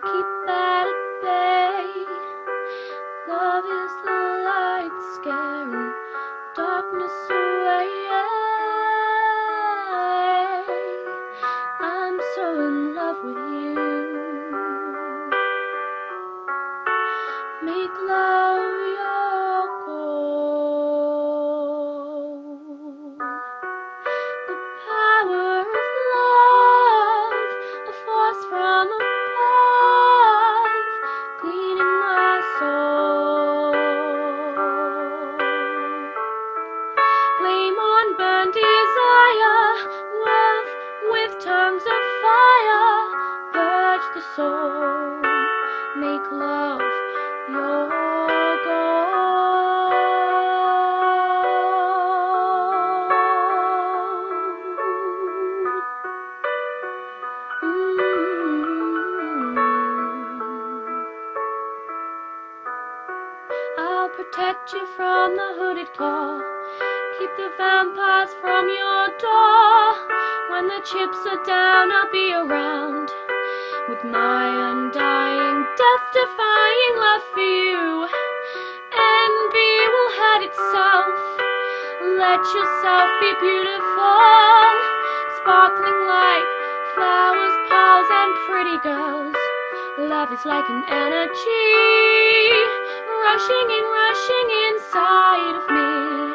keep at bay. Love is the light scaring darkness away. I'm so in love with you. Make love your goal. The power of love, a force from above, cleaning my soul. Flame on, burn desire, love with tongues of fire, purge the soul, make love your goal. I'll protect you from the hooded claw, keep the vampires from your door. When the chips are down, I'll be around with my undying, death-defying love for you. Envy will hide itself. Let yourself be beautiful, sparkling like flowers, pearls, and pretty girls. Love is like an energy, rushing inside of me.